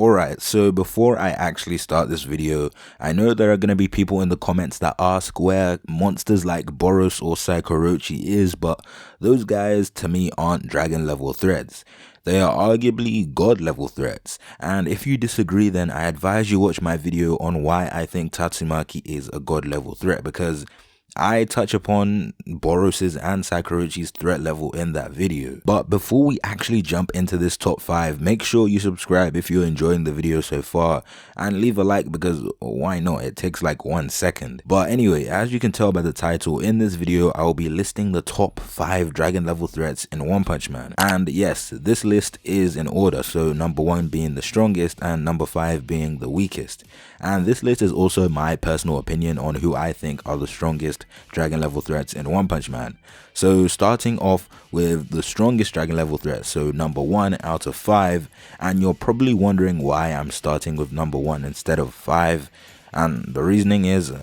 Alright, so before I actually start this video, I know there are going to be people in the comments that ask where monsters like Boros or Orochi is, but those guys to me aren't dragon level threats. They are arguably god level threats, and if you disagree, then I advise you watch my video on why I think Tatsumaki is a god level threat, because I touch upon Boros's and Orochi's threat level in that video. But before we actually jump into this top 5, make sure you subscribe if you're enjoying the video so far, and leave a like because why not, it takes like 1 second. But anyway, as you can tell by the title, in this video I will be listing the top 5 dragon level threats in One Punch Man. And yes, this list is in order, so number 1 being the strongest and number 5 being the weakest. And this list is also my personal opinion on who I think are the strongest dragon level threats in One Punch Man. So starting off with the strongest dragon level threat, so number 1 out of 5, and you're probably wondering why I'm starting with number 1 instead of 5, and the reasoning is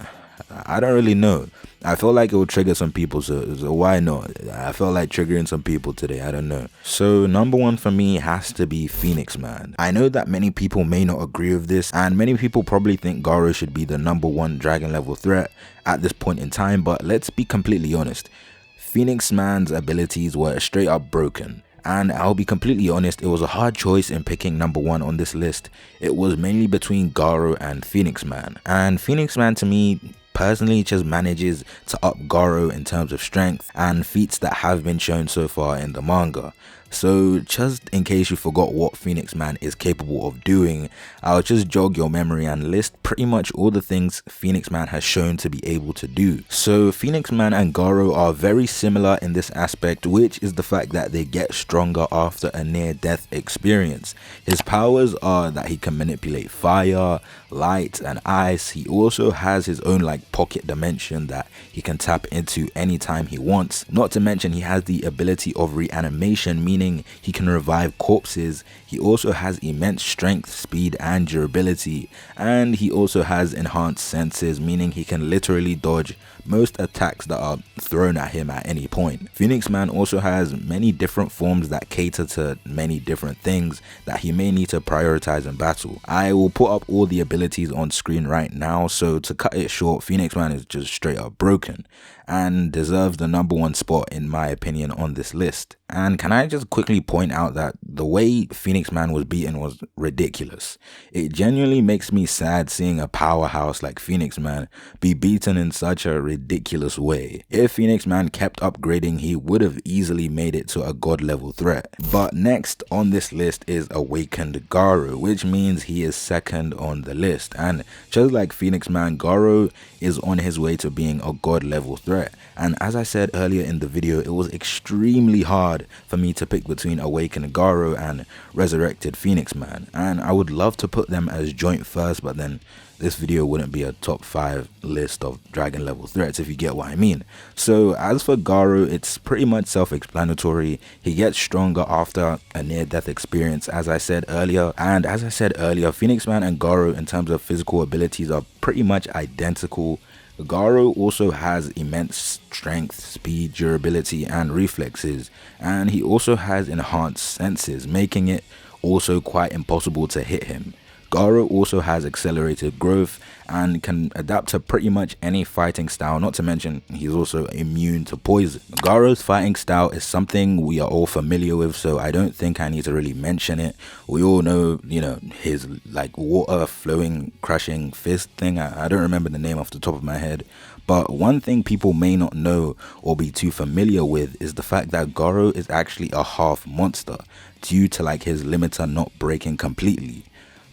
I don't really know. I feel like it will trigger some people, so why not? I felt like triggering some people today, I don't know. So number 1 for me has to be Phoenix Man. I know that many people may not agree with this, and many people probably think Garo should be the number 1 dragon level threat at this point in time, but let's be completely honest. Phoenix Man's abilities were straight up broken. And I'll be completely honest, it was a hard choice in picking number 1 on this list. It was mainly between Garo and Phoenix Man. And Phoenix Man to me personally just manages to up Garo in terms of strength and feats that have been shown so far in the manga. So just in case you forgot what Phoenix Man is capable of doing, I'll just jog your memory and list pretty much all the things Phoenix Man has shown to be able to do. So Phoenix Man and Garo are very similar in this aspect, which is the fact that they get stronger after a near-death experience. His powers are that he can manipulate fire, light and ice. He also has his own like pocket dimension that he can tap into anytime he wants. Not to mention he has the ability of reanimation, meaning he can revive corpses. He also has immense strength, speed and durability, and he also has enhanced senses, meaning he can literally dodge most attacks that are thrown at him at any point. Phoenix Man also has many different forms that cater to many different things that he may need to prioritize in battle. I will put up all the abilities on screen right now, so to cut it short, Phoenix Man is just straight up broken and deserves the number 1 spot in my opinion on this list. And can I just quickly point out that the way Phoenix Man was beaten was ridiculous. It genuinely makes me sad seeing a powerhouse like Phoenix Man be beaten in such a ridiculous way. If Phoenix Man kept upgrading, he would have easily made it to a god level threat. But next on this list is Awakened Garo, which means he is second on the list. And just like Phoenix Man, Garo is on his way to being a god level threat. And as I said earlier in the video, it was extremely hard for me to pick between Awakened Garo and Resurrected Phoenix Man, and I would love to put them as joint first, but then this video wouldn't be a top 5 list of dragon level threats, if you get what I mean. So as for Garo, it's pretty much self-explanatory. He gets stronger after a near-death experience, as I said earlier. And as I said earlier, Phoenix Man and Garo in terms of physical abilities are pretty much identical. Garo also has immense strength, speed, durability and reflexes, and he also has enhanced senses, making it also quite impossible to hit him. Garo also has accelerated growth and can adapt to pretty much any fighting style, not to mention he's also immune to poison. Garo's fighting style is something we are all familiar with, so I don't think I need to really mention it. We all know, you know, his like water flowing crushing fist thing. I don't remember the name off the top of my head. But one thing people may not know or be too familiar with is the fact that Garo is actually a half monster due to like his limiter not breaking completely.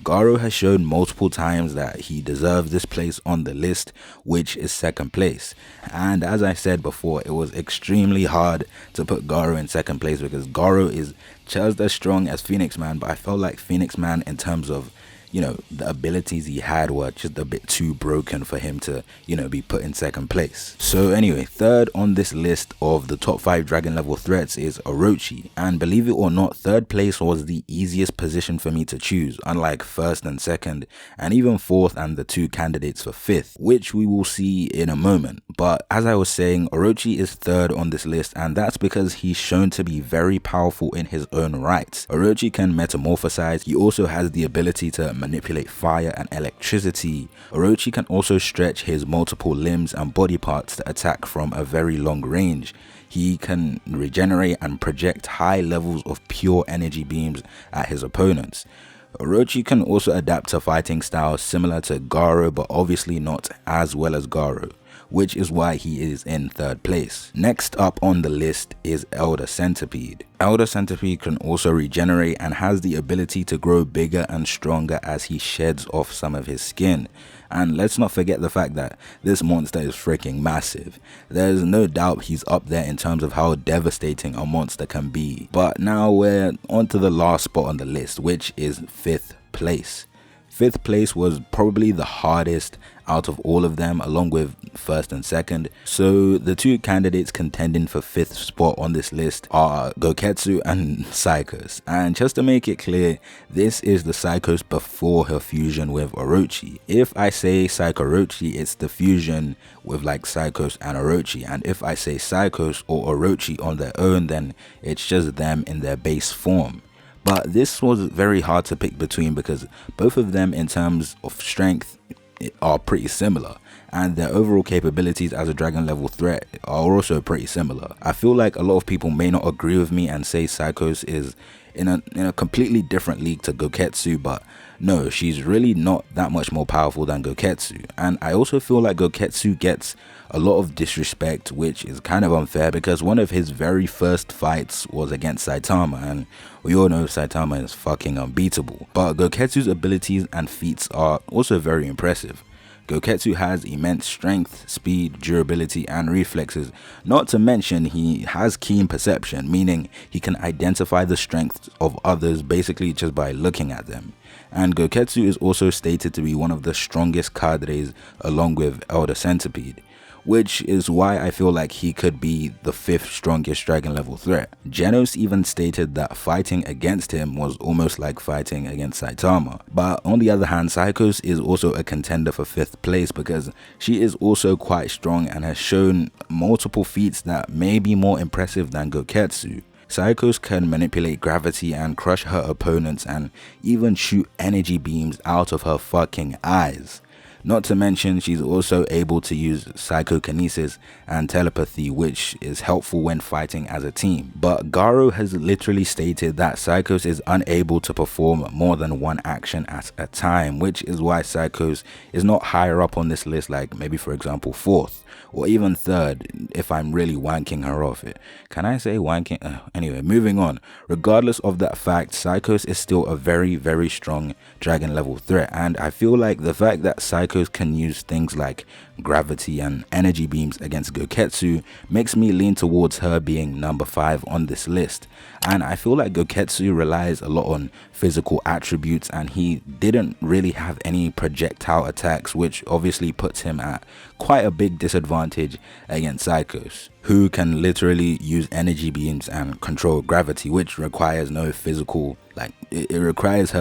Garo has shown multiple times that he deserves this place on the list, which is second place. And as I said before, it was extremely hard to put Garo in second place because Garo is just as strong as Phoenix Man, but I felt like Phoenix Man in terms of, you know, the abilities he had were just a bit too broken for him to, you know, be put in second place. So anyway, third on this list of the top 5 dragon level threats is Orochi, and believe it or not, third place was the easiest position for me to choose, unlike first and second, and even fourth and the 2 candidates for fifth, which we will see in a moment. But as I was saying, Orochi is third on this list, and that's because he's shown to be very powerful in his own right. Orochi can metamorphosize. He also has the ability to manipulate fire and electricity. Orochi can also stretch his multiple limbs and body parts to attack from a very long range. He can regenerate and project high levels of pure energy beams at his opponents. Orochi can also adapt to fighting styles similar to Garuda, but obviously not as well as Garuda, which is why he is in 3rd place. Next up on the list is Elder Centipede. Elder Centipede can also regenerate and has the ability to grow bigger and stronger as he sheds off some of his skin. And let's not forget the fact that this monster is freaking massive. There's no doubt he's up there in terms of how devastating a monster can be. But now we're on to the last spot on the list, which is 5th place. 5th place was probably the hardest out of all of them, along with 1st and 2nd. So the two candidates contending for 5th spot on this list are Goketsu and Psychos. And just to make it clear, this is the Psychos before her fusion with Orochi. If I say Psycho-Orochi, it's the fusion with like Psychos and Orochi. And if I say Psychos or Orochi on their own, then it's just them in their base form. But this was very hard to pick between because both of them in terms of strength are pretty similar, and their overall capabilities as a dragon level threat are also pretty similar. I feel like a lot of people may not agree with me and say Psychos is in a completely different league to Goketsu, but no, she's really not that much more powerful than Goketsu. And I also feel like Goketsu gets a lot of disrespect, which is kind of unfair because one of his very first fights was against Saitama, and we all know Saitama is fucking unbeatable. But Goketsu's abilities and feats are also very impressive. Goketsu has immense strength, speed, durability, and reflexes. Not to mention he has keen perception, meaning he can identify the strengths of others basically just by looking at them. And Goketsu is also stated to be one of the strongest cadres along with Elder Centipede, which is why I feel like he could be the 5th strongest dragon level threat. Genos even stated that fighting against him was almost like fighting against Saitama. But on the other hand, Psychos is also a contender for 5th place because she is also quite strong and has shown multiple feats that may be more impressive than Goketsu. Psychos can manipulate gravity and crush her opponents and even shoot energy beams out of her fucking eyes. Not to mention, she's also able to use psychokinesis and telepathy, which is helpful when fighting as a team. But Garo has literally stated that Psychos is unable to perform more than one action at a time, which is why Psychos is not higher up on this list, like maybe for example 4th or even 3rd if I'm really wanking her off it. Can I say wanking? Anyway, moving on. Regardless of that fact, Psychos is still a very strong dragon level threat, and I feel like the fact that Psychos can use things like gravity and energy beams against Goketsu makes me lean towards her being number 5 on this list. And I feel like Goketsu relies a lot on physical attributes, and he didn't really have any projectile attacks, which obviously puts him at quite a big disadvantage against Psychos, who can literally use energy beams and control gravity, which requires no physical, like it requires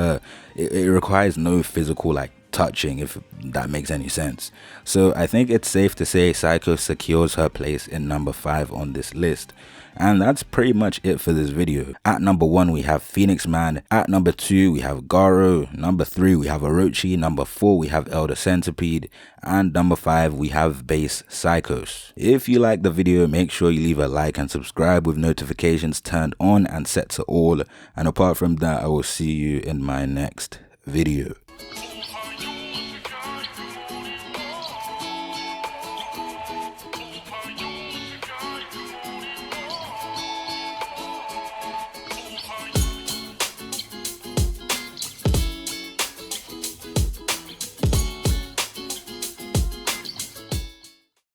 no physical like touching, if that makes any sense. So I think it's safe to say Psycho secures her place in number 5 on this list. And that's pretty much it for this video. At number 1 we have Phoenix Man, at number 2 we have Garo, number 3 we have Orochi, number 4 we have Elder Centipede, and number 5 we have Base Psychos. If you like the video, make sure you leave a like and subscribe with notifications turned on and set to all. And apart from that, I will see you in my next video.